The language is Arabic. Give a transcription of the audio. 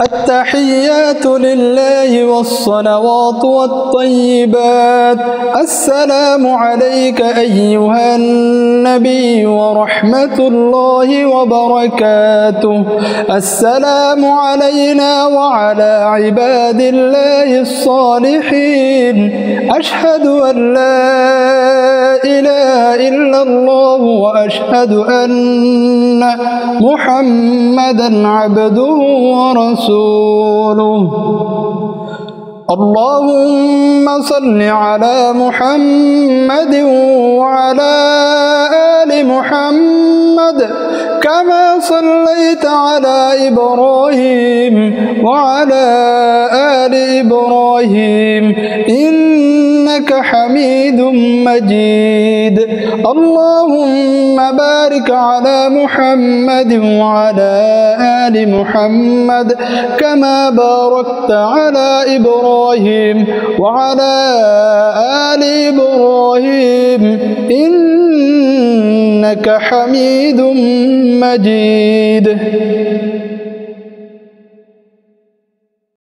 التحيات لله والصلوات والطيبات. السلام عليك أيها النبي ورحمة الله وبركاته. السلام علينا وعلى عباد الله الصالحين. أشهد أن لا إله إلا الله وأشهد أن محمدا عبده ورسوله. اللهم صل على محمد وعلى آل محمد كما صليت على إبراهيم وعلى آل إبراهيم إنك حميد مجيد. اللهم بارك على محمد وعلى آل محمد كما باركت على إبراهيم وعلى آل إبراهيم إنك حميد مجيد.